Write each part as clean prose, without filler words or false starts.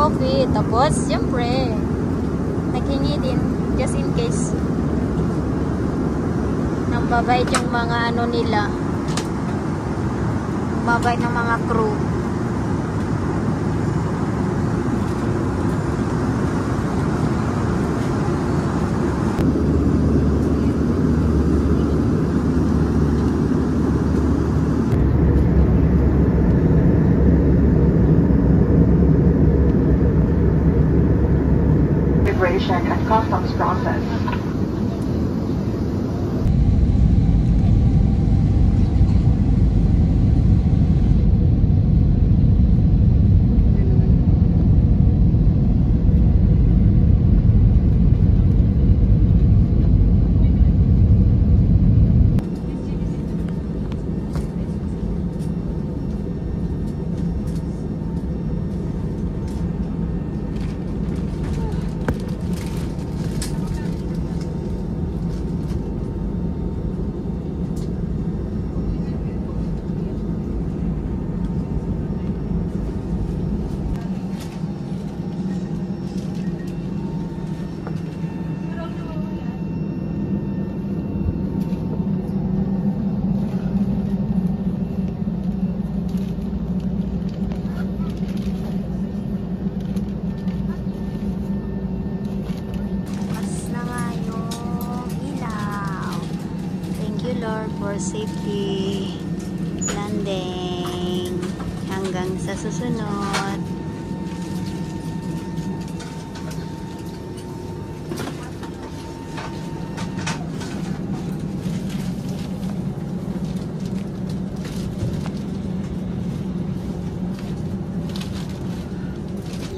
coffee. Tapos, siyempre, naghingi din, just in case. Nang babait yung mga ano nila. Babait ng mga crew. And customs process. Lord for safety landing hanggang sa susunod.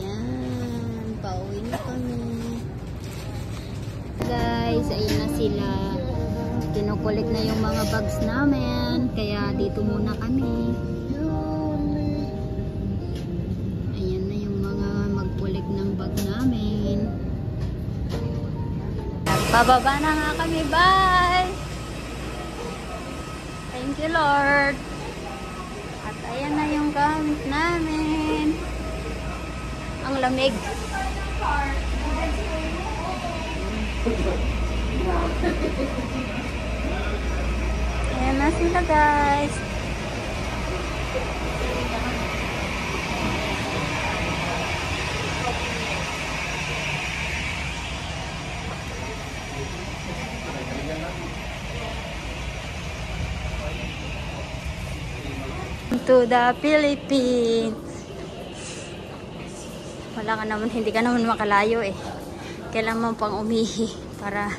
Yan, pauwi na kami. Guys, ayun na sila. Kinukulik na yung mga bags namin, kaya dito muna kami. Ayan na yung mga magkulik ng bag namin. Bababa na nga kami, bye! Thank you, Lord! At ayan na yung gamit namin. Ang lamig. Ayan na sila, guys. To the Philippines. Wala ka naman, hindi ka naman makalayo eh. Kailangan mo pang umihi para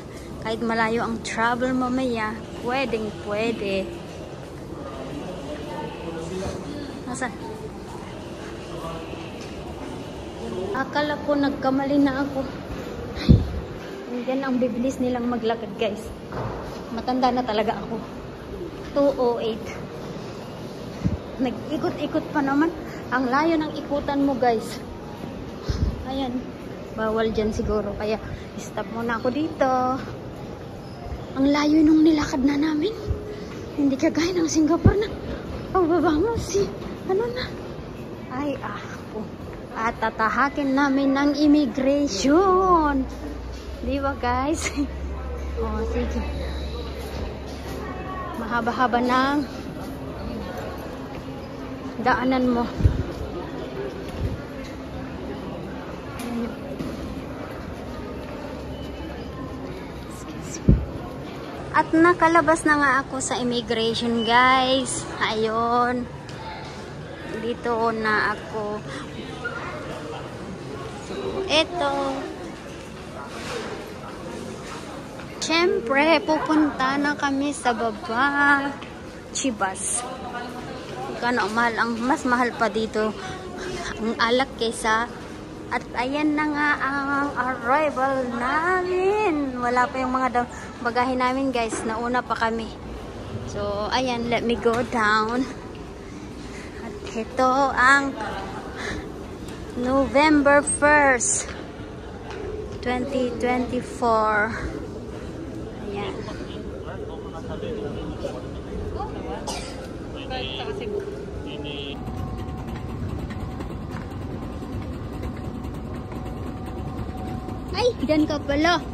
kahit malayo ang travel mamaya, pwedeng pwede. Nasaan? Akala ko nagkamali na ako. Yan ang bibilis nilang maglakad, guys. Matanda na talaga ako. 2:08. Nag-ikot-ikot pa naman. Ang layo ng ikutan mo, guys. Ayan. Bawal dyan siguro. Kaya stop muna ako dito. Ang layo nung nilakad na namin. Hindi kagaya ng Singapore na pagbaba mo si ano na. Ay, ako. At tatahakin namin ng immigration. Di ba, guys? Oh, sige. Mahaba-haba ng daanan mo. At nakalabas na nga ako sa immigration, guys. Ayun. Dito na ako. So, eto. Siyempre, pupunta na kami sa baba. Chivas. Kano mahal, ang mas mahal pa dito ang alak kaysa. At ayan na nga ang arrival namin. Wala pa yung mga bagahe namin, guys. Nauna pa kami. So, ayan, let me go down. At ito ang November 1st, 2024. Ayan. Diyan ka pala.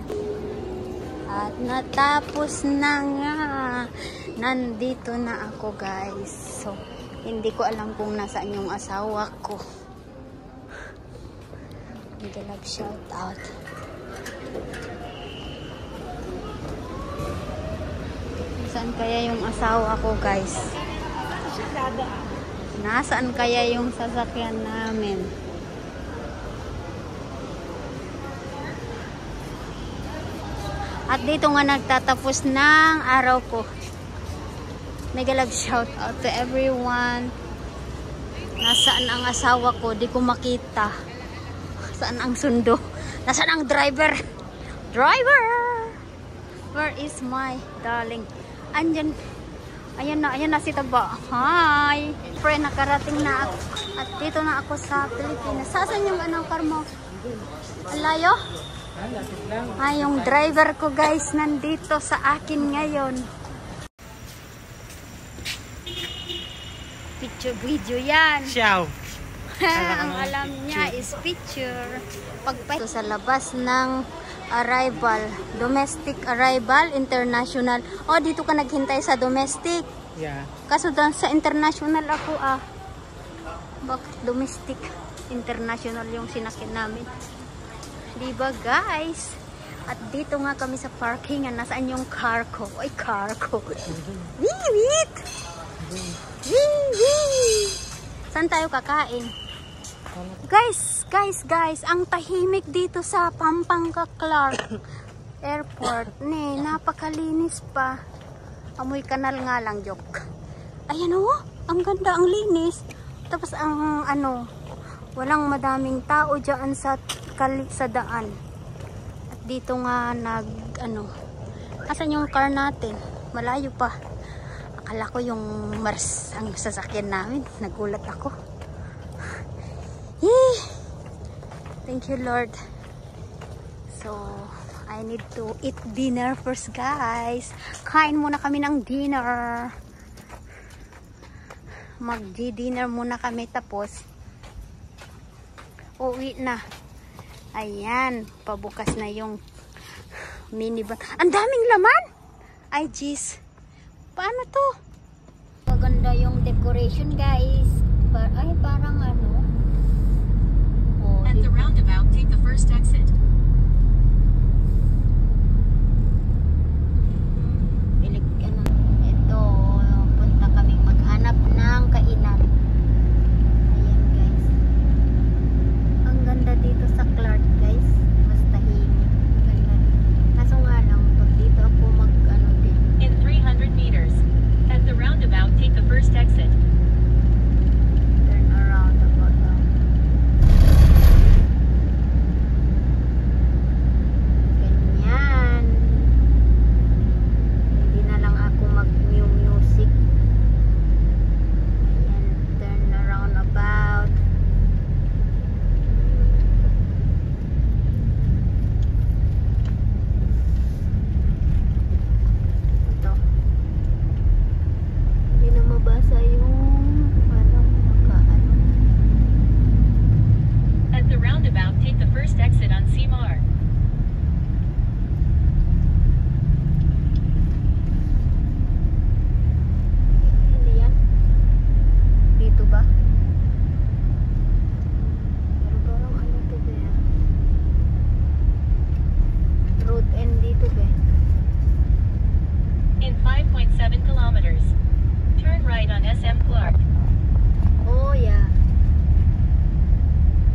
At natapos na nga. Nandito na ako guys. So, hindi ko alam kung nasaan yung asawa ko. Mega love shout out. Saan kaya yung asawa ko guys? Nasaan kaya yung sasakyan namin? At dito nga nagtatapos ng araw ko. Mega love shout out to everyone. Nasaan ang asawa ko? Di ko makita. Saan ang sundo? Nasaan ang driver? Driver! Where is my darling? Andyan. Ayan na si Taba. Hi! Pre, nakarating na ako. At dito na ako sa Pilipinas. Saan yung anong car mo? Ang layo? Ay, yung driver ko guys, nandito sa akin ngayon. Picture video yan. Ciao. Ang alam niya is picture. Pagpahito sa labas ng arrival. Domestic arrival, international. Oh, dito ka naghintay sa domestic. Yeah. Kaso sa international ako Bakit domestic? International yung sinakyan namin. Diba guys? At dito nga kami sa parkingan. Nasaan yung car ko? Ay, car ko. Wait! Saan tayo kakain? Guys, ang tahimik dito sa Pampanga Clark Airport. Napakalinis pa. Amoy kanal nga lang, joke. Ayan ang ganda, ang linis. Tapos ang walang madaming tao dyan sa daan. At dito nga asan yung car natin? Malayo pa. Akala ko yung Mars ang sasakyan namin. Nagulat ako. Thank you Lord. So, I need to eat dinner first guys. Kain muna kami ng dinner. Mag-dinner muna kami tapos uwi na. Ayan, pabukas na yung minivan. Ang daming laman! Ay jeez. Paano to? Maganda yung decoration guys. Ay parang At the roundabout, take the first exit. Ito, punta kaming maghanap ng kainan. Ayan guys. Ang ganda dito sa Clark guys. Mas tahimik. Ganda. Kaso nga lang, pag dito ako din. In 300 meters. At the roundabout, take the first exit. Turn around about ganyan. Hindi na lang ako mag-music. Ayan, turn around about. Ito. Hindi na mabasa yung At the roundabout, take the first exit on Seymour. Hindi yan. Dito ba? Pero parang to ba yan? Road end dito ba? In 5.7 kilometers. Turn right on SM Clark. Oh yeah.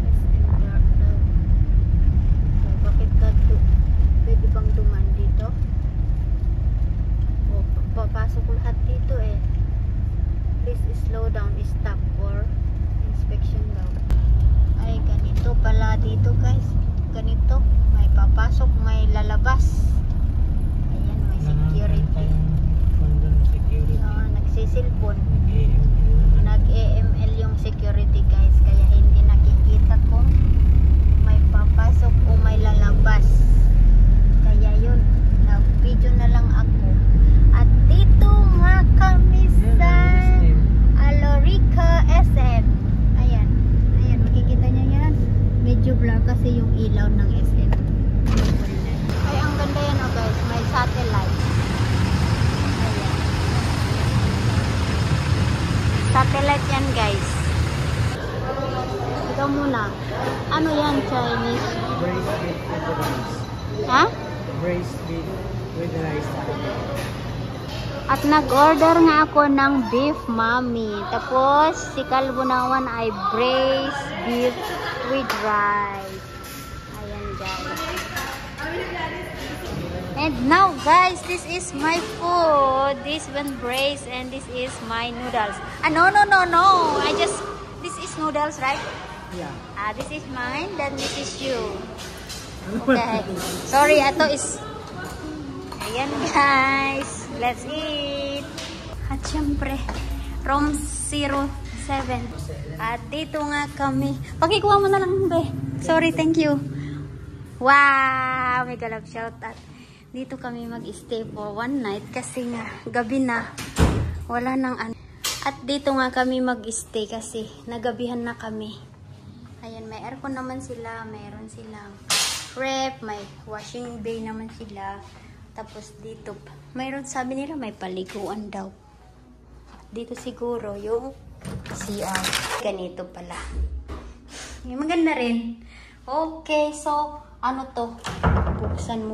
SM Clark daw. So, bakit pwede bang duman dito? O, papasok lahat dito Please slow down, stop for inspection daw. Ay, ganito pala dito guys. Ganito. May papasok, may lalabas. Ayan, may security. Nagsisilpon. Nag-AML yung security guys. Kaya hindi nakikita kung may papasok o may lalabas. Kaya yun, nag-video na lang ako. At dito nga kami sa Alorica SM. Ayan, makikita nyo yan. Medyo blur kasi yung ilaw ng SM. Satellite yan, guys. Ikaw muna. Ano yan, Chinese? Braised beef with rice. Ha? Braised beef with rice. At nag-order nga ako ng beef mommy. Tapos, si Kalbo naman ay braised beef with rice. Ayan, guys. And now, guys, this is my food. This one braised and this is my noodles. No. This is noodles, right? Yeah. This is mine, then this is you. Okay. Sorry, ito is... Ayan, guys. Let's eat. At syempre, Room 07. At dito nga kami. Pakikuha mo na lang, be. Sorry, thank you. Wow! May galap shout out. Dito kami mag-stay for one night kasi nga gabi na. Wala nang ano. At dito nga kami mag-stay kasi nagabihan na kami. Ayan, may aircon naman sila. Mayroon silang rep. May washing bay naman sila. Tapos dito, mayroon sabi nila may paliguan daw. Dito siguro yung CR. Ganito pala. Maganda rin. Okay, so ano to? Buksan mo.